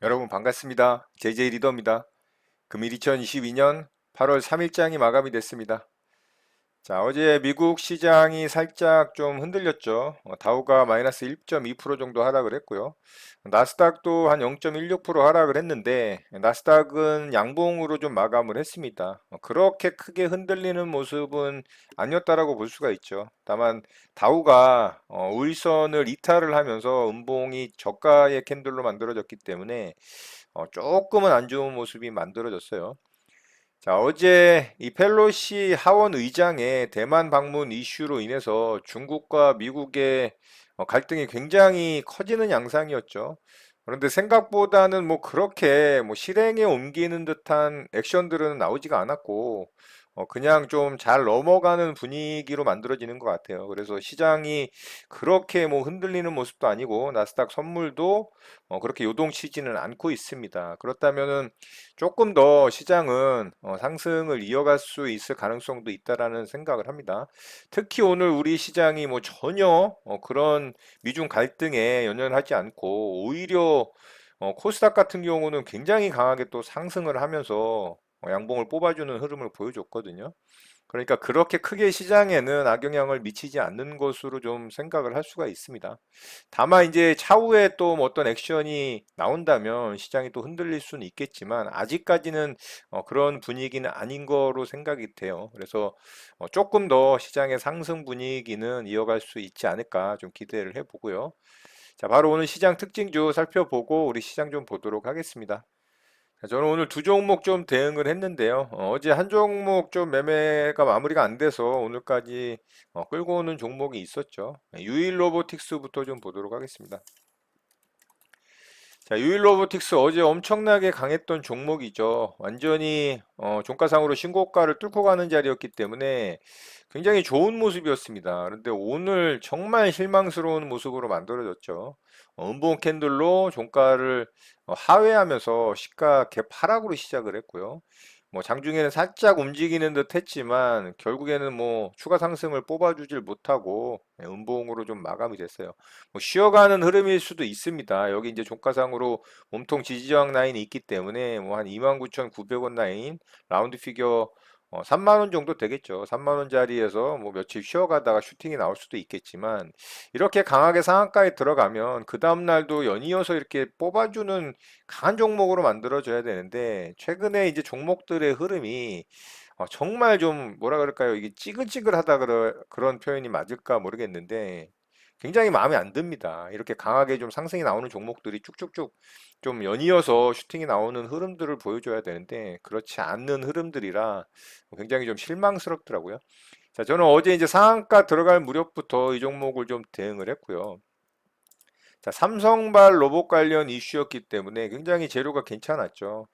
여러분 반갑습니다. JJ 리더입니다. 금일 2022년 8월 3일장이 마감이 됐습니다. 자, 어제 미국 시장이 살짝 좀 흔들렸죠. 다우가 마이너스 1.2% 정도 하락을 했고요. 나스닥도 한 0.16% 하락을 했는데 나스닥은 양봉으로 좀 마감을 했습니다. 그렇게 크게 흔들리는 모습은 아니었다라고 볼 수가 있죠. 다만 다우가 우일선을 이탈을 하면서 음봉이 저가의 캔들로 만들어졌기 때문에 조금은 안 좋은 모습이 만들어졌어요. 자, 어제 이 펠로시 하원 의장의 대만 방문 이슈로 인해서 중국과 미국의 갈등이 굉장히 커지는 양상이었죠. 그런데 생각보다는 뭐 그렇게 뭐 실행에 옮기는 듯한 액션들은 나오지가 않았고, 그냥 좀 잘 넘어가는 분위기로 만들어지는 것 같아요. 그래서 시장이 그렇게 뭐 흔들리는 모습도 아니고, 나스닥 선물도 그렇게 요동치지는 않고 있습니다. 그렇다면은 조금 더 시장은 상승을 이어갈 수 있을 가능성도 있다라는 생각을 합니다. 특히 오늘 우리 시장이 뭐 전혀 그런 미중 갈등에 연연하지 않고 오히려 코스닥 같은 경우는 굉장히 강하게 또 상승을 하면서 양봉을 뽑아주는 흐름을 보여줬거든요. 그러니까 그렇게 크게 시장에는 악영향을 미치지 않는 것으로 좀 생각을 할 수가 있습니다. 다만 이제 차후에 또 뭐 어떤 액션이 나온다면 시장이 또 흔들릴 수는 있겠지만 아직까지는 그런 분위기는 아닌 거로 생각이 돼요. 그래서 조금 더 시장의 상승 분위기는 이어갈 수 있지 않을까 좀 기대를 해보고요. 자, 바로 오늘 시장 특징주 살펴보고 우리 시장 좀 보도록 하겠습니다. 자, 저는 오늘 두 종목 좀 대응을 했는데요. 어제 한 종목 좀 매매가 마무리가 안 돼서 오늘까지 끌고 오는 종목이 있었죠. 유일 로보틱스부터 좀 보도록 하겠습니다. 자, 유일 로보틱스 어제 엄청나게 강했던 종목이죠. 완전히 종가상으로 신고가를 뚫고 가는 자리였기 때문에 굉장히 좋은 모습이었습니다. 그런데 오늘 정말 실망스러운 모습으로 만들어졌죠. 음봉 캔들로 종가를 하회하면서 시가 개파락으로 시작을 했고요. 뭐 장중에는 살짝 움직이는 듯 했지만 결국에는 뭐 추가 상승을 뽑아주질 못하고 음봉으로 좀 마감이 됐어요. 뭐 쉬어가는 흐름일 수도 있습니다. 여기 이제 종가상으로 몸통 지지저항 라인이 있기 때문에 뭐 한 29,900원 라인 라운드 피겨 3만 원 정도 되겠죠. 3만 원짜리에서 뭐 며칠 쉬어가다가 슈팅이 나올 수도 있겠지만 이렇게 강하게 상한가에 들어가면 그 다음 날도 연이어서 이렇게 뽑아주는 강한 종목으로 만들어져야 되는데 최근에 이제 종목들의 흐름이 정말 좀 뭐라 그럴까요? 이게 찌글찌글하다 그런 표현이 맞을까 모르겠는데 굉장히 마음에 안 듭니다. 이렇게 강하게 좀 상승이 나오는 종목들이 쭉쭉쭉 좀 연이어서 슈팅이 나오는 흐름들을 보여줘야 되는데 그렇지 않는 흐름들이라 굉장히 좀 실망스럽더라고요. 자, 저는 어제 이제 상한가 들어갈 무렵부터 이 종목을 좀 대응을 했고요. 자, 삼성발 로봇 관련 이슈였기 때문에 굉장히 재료가 괜찮았죠.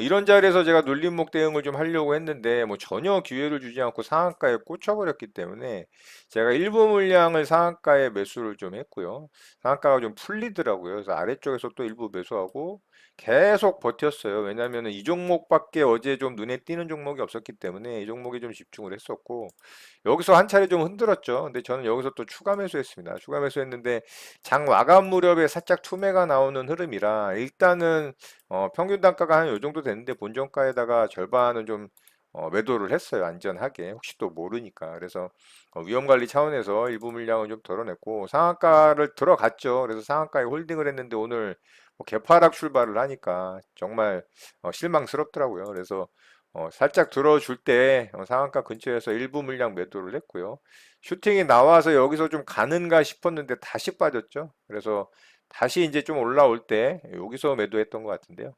이런 자리에서 제가 눌림목 대응을 좀 하려고 했는데 뭐 전혀 기회를 주지 않고 상한가에 꽂혀버렸기 때문에 제가 일부 물량을 상한가에 매수를 좀 했고요. 상한가가 좀 풀리더라고요. 그래서 아래쪽에서 또 일부 매수하고 계속 버텼어요. 왜냐하면 이 종목밖에 어제 좀 눈에 띄는 종목이 없었기 때문에 이 종목에 좀 집중을 했었고 여기서 한 차례 좀 흔들었죠. 근데 저는 여기서 또 추가 매수했습니다. 추가 매수했는데 장 마감 무렵에 살짝 투매가 나오는 흐름이라 일단은 평균 단가가 한 요 정도 되는데 본전가에다가 절반은 좀 매도를 했어요. 안전하게 혹시 또 모르니까. 그래서 위험 관리 차원에서 일부 물량을 좀 덜어냈고 상한가를 들어갔죠. 그래서 상한가에 홀딩을 했는데 오늘 뭐 개파락 출발을 하니까 정말 실망스럽더라고요. 그래서 살짝 들어줄 때 상한가 근처에서 일부 물량 매도를 했고요. 슈팅이 나와서 여기서 좀 가는가 싶었는데 다시 빠졌죠. 그래서 다시 이제 좀 올라올 때 여기서 매도했던 것 같은데요.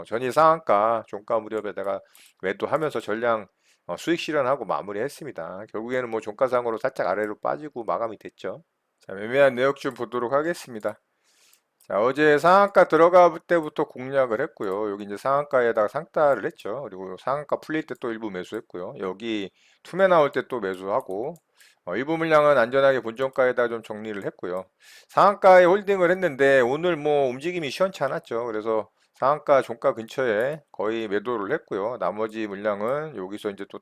전일 상한가 종가 무렵에다가 매도하면서 전량 수익 실현하고 마무리했습니다. 결국에는 뭐 종가상으로 살짝 아래로 빠지고 마감이 됐죠. 자, 매매한 내역 좀 보도록 하겠습니다. 자, 어제 상한가 들어갈 때부터 공략을 했고요. 여기 이제 상한가에다가 상따를 했죠. 그리고 상한가 풀릴 때 또 일부 매수했고요. 여기 투매 나올 때 또 매수하고 일부 물량은 안전하게 본전가에다 좀 정리를 했고요. 상한가에 홀딩을 했는데 오늘 뭐 움직임이 시원치 않았죠. 그래서 상한가 종가 근처에 거의 매도를 했고요. 나머지 물량은 여기서 이제 또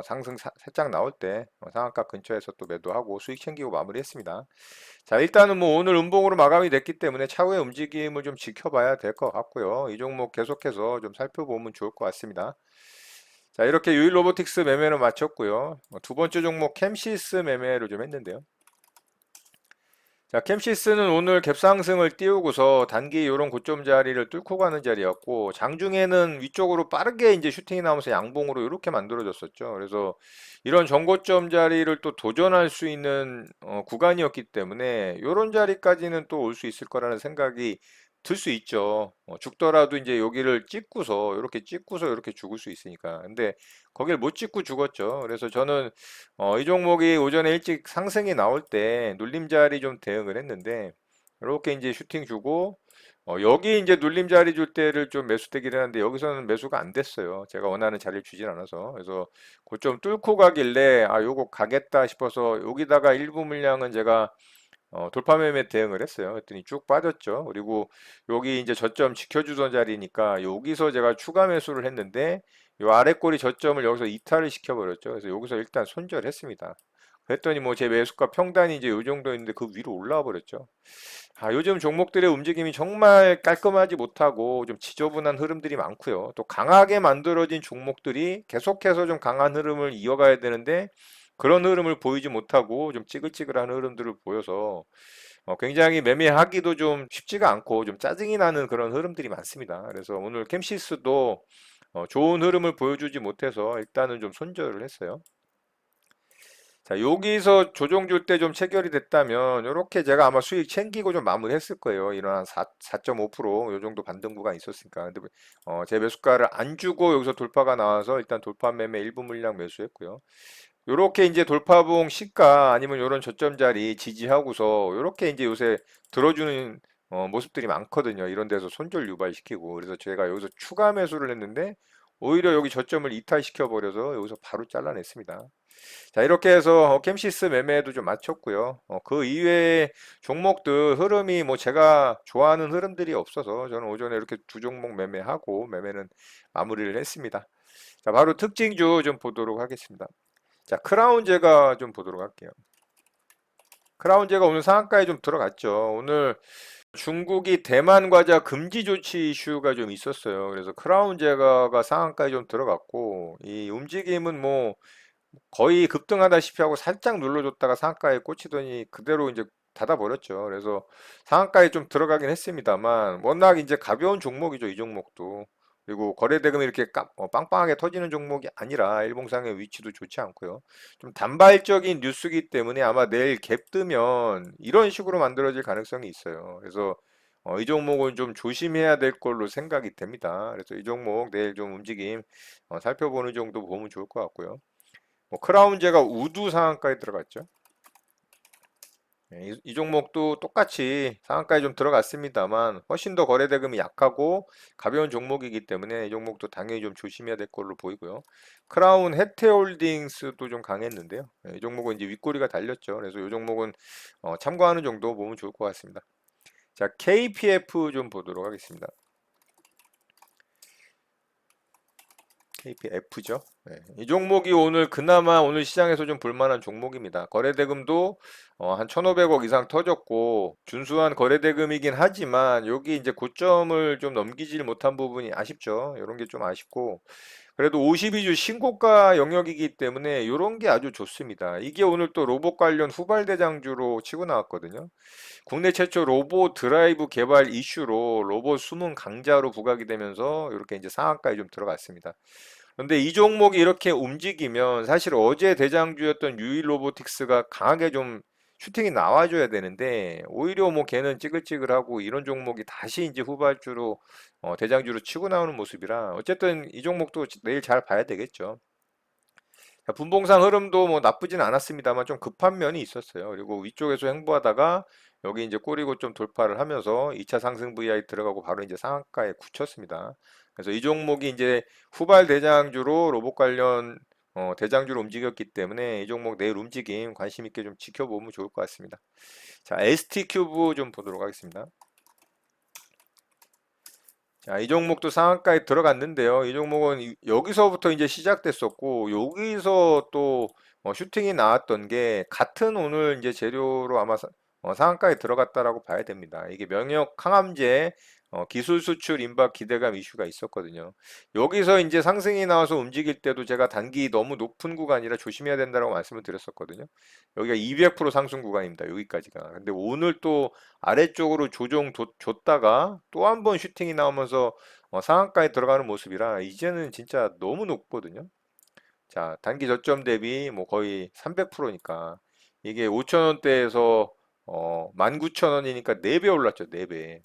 상승 살짝 나올 때 상한가 근처에서 또 매도하고 수익 챙기고 마무리했습니다. 자, 일단은 뭐 오늘 음봉으로 마감이 됐기 때문에 차후의 움직임을 좀 지켜봐야 될 것 같고요. 이 종목 계속해서 좀 살펴보면 좋을 것 같습니다. 자, 이렇게 유일 로보틱스 매매를 마쳤고요. 두 번째 종목 캠시스 매매를 좀 했는데요. 자, 캠시스는 오늘 갭상승을 띄우고서 단기 요런 고점 자리를 뚫고 가는 자리였고, 장중에는 위쪽으로 빠르게 이제 슈팅이 나오면서 양봉으로 이렇게 만들어졌었죠. 그래서 이런 전고점 자리를 또 도전할 수 있는 구간이었기 때문에 요런 자리까지는 또 올 수 있을 거라는 생각이 들 수 있죠. 죽더라도 이제 여기를 찍고서 이렇게 죽을 수 있으니까. 근데 거길 못 찍고 죽었죠. 그래서 저는 이 종목이 오전에 일찍 상승이 나올 때 눌림자리 좀 대응을 했는데 이렇게 이제 슈팅 주고 여기 이제 눌림자리 줄 때를 좀 매수되긴 하는데 여기서는 매수가 안 됐어요. 제가 원하는 자리를 주진 않아서. 그래서 고점 뚫고 가길래 아 요거 가겠다 싶어서 여기다가 일부 물량은 제가 돌파 매매 대응을 했어요. 그랬더니 쭉 빠졌죠. 그리고 여기 이제 저점 지켜주던 자리니까 여기서 제가 추가 매수를 했는데 요 아래 꼬리 저점을 여기서 이탈을 시켜버렸죠. 그래서 여기서 일단 손절했습니다. 그랬더니 뭐 제 매수가 평단이 이제 요 정도 있는데 그 위로 올라와 버렸죠. 아, 요즘 종목들의 움직임이 정말 깔끔하지 못하고 좀 지저분한 흐름들이 많고요. 또 강하게 만들어진 종목들이 계속해서 좀 강한 흐름을 이어가야 되는데 그런 흐름을 보이지 못하고 좀 찌글찌글한 흐름들을 보여서 굉장히 매매하기도 좀 쉽지가 않고 좀 짜증이 나는 그런 흐름들이 많습니다. 그래서 오늘 캠시스도 좋은 흐름을 보여주지 못해서 일단은 좀 손절을 했어요. 자, 여기서 조정 줄 때 좀 체결이 됐다면 이렇게 제가 아마 수익 챙기고 좀 마무리했을 거예요. 이런 한 4.5%요 정도 반등 구간 있었으니까. 근데 제 매수가를 안 주고 여기서 돌파가 나와서 일단 돌파 매매 일부 물량 매수했고요. 요렇게 이제 돌파봉 시가 아니면 요런 저점 자리 지지하고서 요렇게 이제 요새 들어주는 모습들이 많거든요. 이런 데서 손절 유발시키고. 그래서 제가 여기서 추가 매수를 했는데 오히려 여기 저점을 이탈시켜 버려서 여기서 바로 잘라냈습니다. 자, 이렇게 해서 캠시스 매매도 좀 마쳤고요. 그 이외의 종목들 흐름이 뭐 제가 좋아하는 흐름들이 없어서 저는 오전에 이렇게 두 종목 매매하고 매매는 마무리를 했습니다. 자, 바로 특징주 좀 보도록 하겠습니다. 자, 크라운제가 좀 보도록 할게요. 크라운제가 오늘 상한가에 좀 들어갔죠. 오늘 중국이 대만 과자 금지 조치 이슈가 좀 있었어요. 그래서 크라운제가가 상한가에 좀 들어갔고 이 움직임은 뭐 거의 급등하다시피 하고 살짝 눌러줬다가 상한가에 꽂히더니 그대로 이제 닫아버렸죠. 그래서 상한가에 좀 들어가긴 했습니다만 워낙 이제 가벼운 종목이죠. 이 종목도. 그리고 거래대금이 이렇게 빵빵하게 터지는 종목이 아니라 일봉상의 위치도 좋지 않고요. 좀 단발적인 뉴스기 때문에 아마 내일 갭 뜨면 이런 식으로 만들어질 가능성이 있어요. 그래서 이 종목은 좀 조심해야 될 걸로 생각이 됩니다. 그래서 이 종목 내일 좀 움직임 살펴보는 정도 보면 좋을 것 같고요. 뭐 크라운제가 우두 상한가에 들어갔죠. 이 종목도 똑같이 상한가에 좀 들어갔습니다만 훨씬 더 거래대금이 약하고 가벼운 종목이기 때문에 이 종목도 당연히 좀 조심해야 될 걸로 보이고요. 크라운 해태홀딩스도 좀 강했는데요. 이 종목은 이제 윗꼬리가 달렸죠. 그래서 이 종목은 참고하는 정도 보면 좋을 것 같습니다. 자, KPF 좀 보도록 하겠습니다. KPF죠. 네. 이 종목이 오늘 그나마 오늘 시장에서 좀 볼만한 종목입니다. 거래대금도 한 1,500억 이상 터졌고 준수한 거래대금이긴 하지만 여기 이제 고점을 좀 넘기질 못한 부분이 아쉽죠. 이런 게 좀 아쉽고 그래도 52주 신고가 영역이기 때문에 이런 게 아주 좋습니다. 이게 오늘 또 로봇 관련 후발대장주로 치고 나왔거든요. 국내 최초 로봇 드라이브 개발 이슈로 로봇 수문 강자로 부각이 되면서 이렇게 이제 상한가에 좀 들어갔습니다. 그런데 이 종목이 이렇게 움직이면 사실 어제 대장주였던 유일 로보틱스가 강하게 좀 슈팅이 나와줘야 되는데 오히려 뭐 걔는 찌글찌글하고 이런 종목이 다시 이제 후발주로 대장주로 치고 나오는 모습이라 어쨌든 이 종목도 내일 잘 봐야 되겠죠. 자, 분봉상 흐름도 뭐 나쁘진 않았습니다만 좀 급한 면이 있었어요. 그리고 위쪽에서 횡보하다가 여기 이제 꼬리고 좀 돌파를 하면서 2차 상승 VI 들어가고 바로 이제 상한가에 굳혔습니다. 그래서 이 종목이 이제 후발 대장주로 로봇 관련 대장주로 움직였기 때문에 이 종목 내일 움직임 관심 있게 좀 지켜보면 좋을 것 같습니다. 자, ST 큐브 좀 보도록 하겠습니다. 자, 이 종목도 상한가에 들어갔는데요. 이 종목은 여기서부터 이제 시작됐었고, 여기서 또 슈팅이 나왔던 게 같은 오늘 이제 재료로 아마 상한가에 들어갔다라고 봐야 됩니다. 이게 명역 항암제 기술 수출 임박 기대감 이슈가 있었거든요. 여기서 이제 상승이 나와서 움직일 때도 제가 단기 너무 높은 구간이라 조심해야 된다고 말씀을 드렸었거든요. 여기가 200% 상승 구간입니다. 여기까지가. 근데 오늘 또 아래쪽으로 조정 줬다가 또 한 번 슈팅이 나오면서 상한가에 들어가는 모습이라 이제는 진짜 너무 높거든요. 자, 단기 저점 대비 뭐 거의 300%니까 이게 5천원대에서 19,000원이니까 4배 올랐죠. 4배.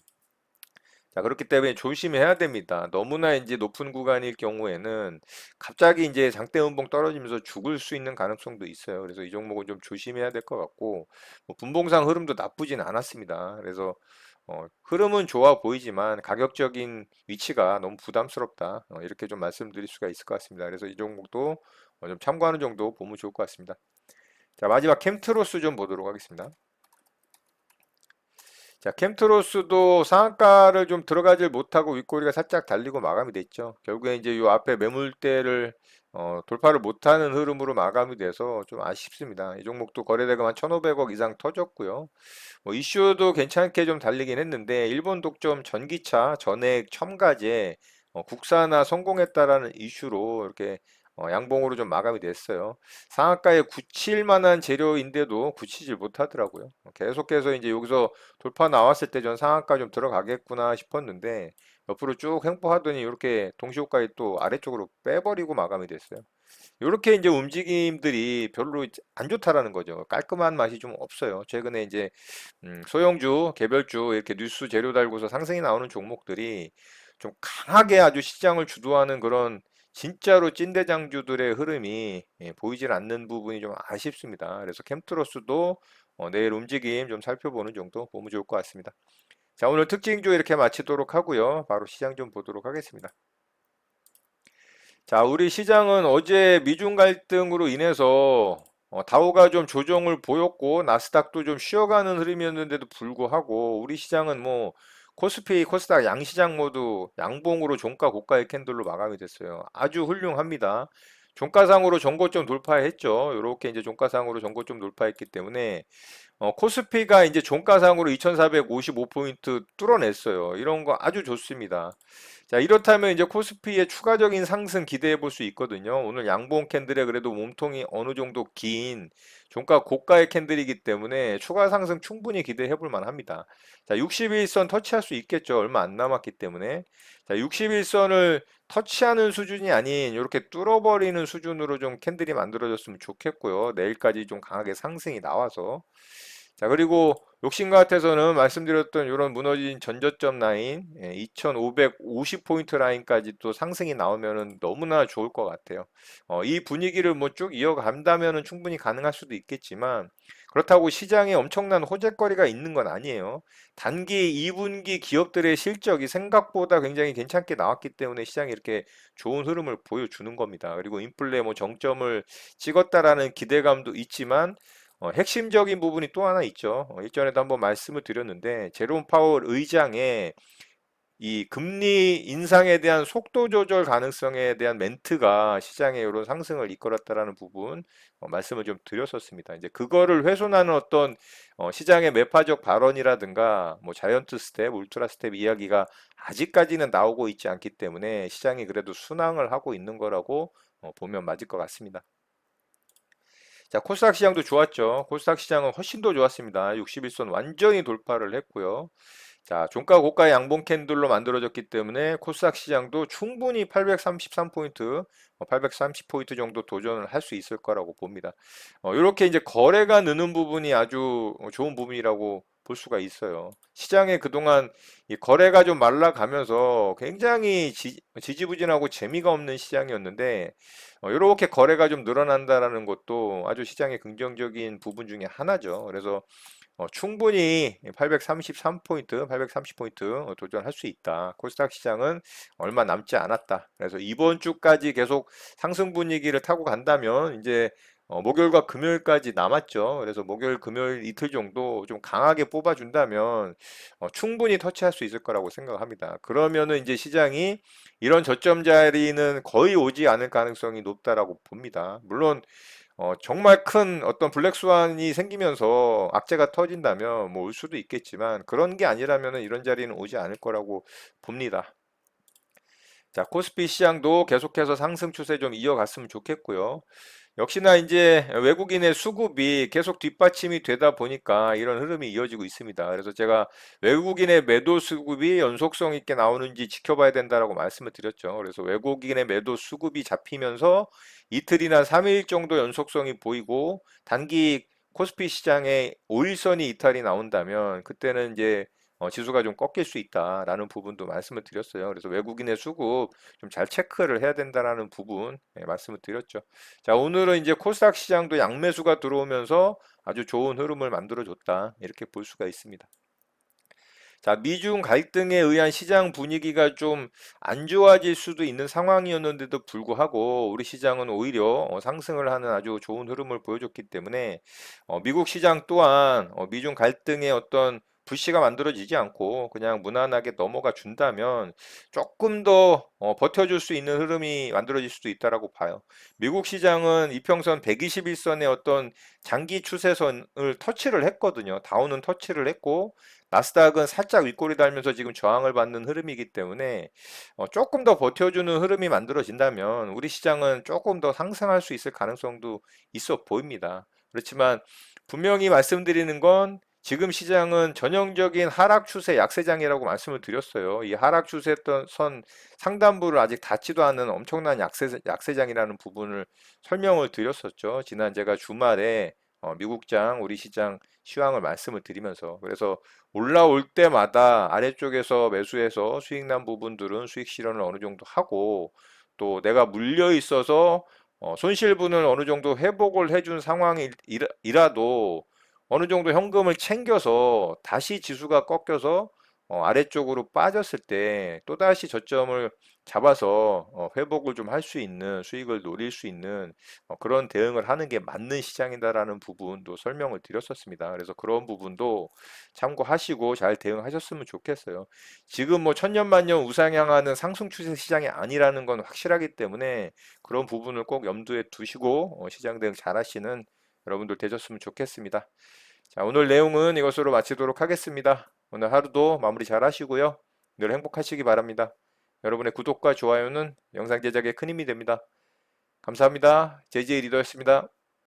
자, 그렇기 때문에 조심해야 됩니다. 너무나 이제 높은 구간일 경우에는 갑자기 이제 장대 음봉 떨어지면서 죽을 수 있는 가능성도 있어요. 그래서 이 종목은 좀 조심해야 될 것 같고, 뭐 분봉상 흐름도 나쁘진 않았습니다. 그래서 흐름은 좋아 보이지만 가격적인 위치가 너무 부담스럽다. 이렇게 좀 말씀드릴 수가 있을 것 같습니다. 그래서 이 종목도 좀 참고하는 정도 보면 좋을 것 같습니다. 자, 마지막 캠트로스 좀 보도록 하겠습니다. 자, 캠트로스도 상한가를 좀 들어가질 못하고 윗꼬리가 살짝 달리고 마감이 됐죠. 결국에 이제 요 앞에 매물대를 돌파를 못하는 흐름으로 마감이 돼서 좀 아쉽습니다. 이 종목도 거래대금 한 1,500억 이상 터졌고요. 뭐 이슈도 괜찮게 좀 달리긴 했는데 일본 독점 전기차 전액 첨가제 국산화 성공했다라는 이슈로 이렇게 양봉으로 좀 마감이 됐어요. 상한가에 굳힐 만한 재료인데도 굳히질 못하더라고요. 계속해서 이제 여기서 돌파 나왔을 때 전 상한가 좀 들어가겠구나 싶었는데 옆으로 쭉 횡보하더니 이렇게 동시호가에 또 아래쪽으로 빼버리고 마감이 됐어요. 이렇게 이제 움직임들이 별로 안 좋다라는 거죠. 깔끔한 맛이 좀 없어요. 최근에 이제 소형주, 개별주 이렇게 뉴스 재료 달고서 상승이 나오는 종목들이 좀 강하게 아주 시장을 주도하는 그런 진짜로 찐대장주들의 흐름이 보이질 않는 부분이 좀 아쉽습니다. 그래서 캠트로스도 내일 움직임 좀 살펴보는 정도 보면 좋을 것 같습니다. 자, 오늘 특징주 이렇게 마치도록 하고요. 바로 시장 좀 보도록 하겠습니다. 자, 우리 시장은 어제 미중 갈등으로 인해서 다우가 좀 조정을 보였고 나스닥도 좀 쉬어가는 흐름이었는데도 불구하고 우리 시장은 뭐 코스피, 코스닥 양시장 모두 양봉으로 종가 고가의 캔들로 마감이 됐어요. 아주 훌륭합니다. 종가상으로 전고점 돌파했죠. 이렇게 이제 종가상으로 전고점 돌파했기 때문에 코스피가 이제 종가상으로 2455포인트 뚫어냈어요. 이런 거 아주 좋습니다. 자, 이렇다면 이제 코스피의 추가적인 상승 기대해 볼 수 있거든요. 오늘 양봉 캔들에 그래도 몸통이 어느 정도 긴 종가 고가의 캔들이기 때문에 추가 상승 충분히 기대해 볼 만합니다. 자, 61선 터치할 수 있겠죠. 얼마 안 남았기 때문에. 자, 61선을 터치하는 수준이 아닌 이렇게 뚫어버리는 수준으로 좀 캔들이 만들어졌으면 좋겠고요. 내일까지 좀 강하게 상승이 나와서. 자, 그리고 욕심 같아서는 말씀드렸던 이런 무너진 전저점 라인, 2550포인트 라인까지 또 상승이 나오면은 너무나 좋을 것 같아요. 이 분위기를 뭐 쭉 이어간다면은 충분히 가능할 수도 있겠지만, 그렇다고 시장에 엄청난 호재거리가 있는 건 아니에요. 단기 2분기 기업들의 실적이 생각보다 굉장히 괜찮게 나왔기 때문에 시장이 이렇게 좋은 흐름을 보여주는 겁니다. 그리고 인플레 뭐 정점을 찍었다라는 기대감도 있지만, 핵심적인 부분이 또 하나 있죠. 일전에도 한번 말씀을 드렸는데 제롬 파월 의장의 이 금리 인상에 대한 속도 조절 가능성에 대한 멘트가 시장의 이런 상승을 이끌었다라는 부분 말씀을 좀 드렸었습니다. 이제 그거를 훼손하는 어떤 시장의 매파적 발언이라든가 뭐 자이언트 스텝, 울트라 스텝 이야기가 아직까지는 나오고 있지 않기 때문에 시장이 그래도 순항을 하고 있는 거라고 보면 맞을 것 같습니다. 자, 코스닥 시장도 좋았죠. 코스닥 시장은 훨씬 더 좋았습니다. 61선 완전히 돌파를 했고요. 자, 종가 고가 양봉 캔들로 만들어졌기 때문에 코스닥 시장도 충분히 833포인트, 830포인트 정도 도전을 할 수 있을 거라고 봅니다. 이렇게 이제 거래가 느는 부분이 아주 좋은 부분이라고 볼 수가 있어요. 시장에 그동안 이 거래가 좀 말라가면서 굉장히 지지부진하고 재미가 없는 시장이었는데 이렇게 거래가 좀 늘어난다라는 것도 아주 시장의 긍정적인 부분 중에 하나죠. 그래서 충분히 833포인트, 830포인트 도전할 수 있다. 코스닥 시장은 얼마 남지 않았다. 그래서 이번 주까지 계속 상승 분위기를 타고 간다면 이제 목요일과 금요일까지 남았죠. 그래서 목요일, 금요일 이틀 정도 좀 강하게 뽑아준다면 충분히 터치할 수 있을 거라고 생각합니다. 그러면은 이제 시장이 이런 저점 자리는 거의 오지 않을 가능성이 높다라고 봅니다. 물론 정말 큰 어떤 블랙스완이 생기면서 악재가 터진다면 뭐 올 수도 있겠지만 그런 게 아니라면 이런 자리는 오지 않을 거라고 봅니다. 자, 코스피 시장도 계속해서 상승 추세 좀 이어갔으면 좋겠고요. 역시나 이제 외국인의 수급이 계속 뒷받침이 되다 보니까 이런 흐름이 이어지고 있습니다. 그래서 제가 외국인의 매도 수급이 연속성 있게 나오는지 지켜봐야 된다라고 말씀을 드렸죠. 그래서 외국인의 매도 수급이 잡히면서 이틀이나 3일 정도 연속성이 보이고 단기 코스피 시장에 5일선이 이탈이 나온다면 그때는 이제 지수가 좀 꺾일 수 있다라는 부분도 말씀을 드렸어요. 그래서 외국인의 수급 좀 잘 체크를 해야 된다라는 부분 말씀을 드렸죠. 자, 오늘은 이제 코스닥 시장도 양매수가 들어오면서 아주 좋은 흐름을 만들어줬다. 이렇게 볼 수가 있습니다. 자, 미중 갈등에 의한 시장 분위기가 좀 안 좋아질 수도 있는 상황이었는데도 불구하고 우리 시장은 오히려 상승을 하는 아주 좋은 흐름을 보여줬기 때문에 미국 시장 또한 미중 갈등의 어떤 불씨가 만들어지지 않고 그냥 무난하게 넘어가 준다면 조금 더 버텨줄 수 있는 흐름이 만들어질 수도 있다라고 봐요. 미국 시장은 이평선 121선의 어떤 장기 추세선을 터치를 했거든요. 다운은 터치를 했고 나스닥은 살짝 윗골이 달면서 지금 저항을 받는 흐름이기 때문에 조금 더 버텨주는 흐름이 만들어진다면 우리 시장은 조금 더 상승할 수 있을 가능성도 있어 보입니다. 그렇지만 분명히 말씀드리는 건 지금 시장은 전형적인 하락 추세 약세장이라고 말씀을 드렸어요. 이 하락 추세 선 상단부를 아직 닿지도 않은 엄청난 약세장이라는 부분을 설명을 드렸었죠. 지난 제가 주말에 미국장, 우리 시장 시황을 말씀을 드리면서 그래서 올라올 때마다 아래쪽에서 매수해서 수익 난 부분들은 수익 실현을 어느 정도 하고 또 내가 물려 있어서 손실분을 어느 정도 회복을 해준 상황이라도 어느 정도 현금을 챙겨서 다시 지수가 꺾여서 아래쪽으로 빠졌을 때 또다시 저점을 잡아서 회복을 좀 할 수 있는 수익을 노릴 수 있는 그런 대응을 하는 게 맞는 시장이다라는 부분도 설명을 드렸었습니다. 그래서 그런 부분도 참고하시고 잘 대응하셨으면 좋겠어요. 지금 뭐 천년만년 우상향하는 상승 추세 시장이 아니라는 건 확실하기 때문에 그런 부분을 꼭 염두에 두시고 시장 대응 잘 하시는 여러분들 되셨으면 좋겠습니다. 자, 오늘 내용은 이것으로 마치도록 하겠습니다. 오늘 하루도 마무리 잘 하시고요. 늘 행복하시기 바랍니다. 여러분의 구독과 좋아요는 영상 제작에 큰 힘이 됩니다. 감사합니다. JJ 리더였습니다.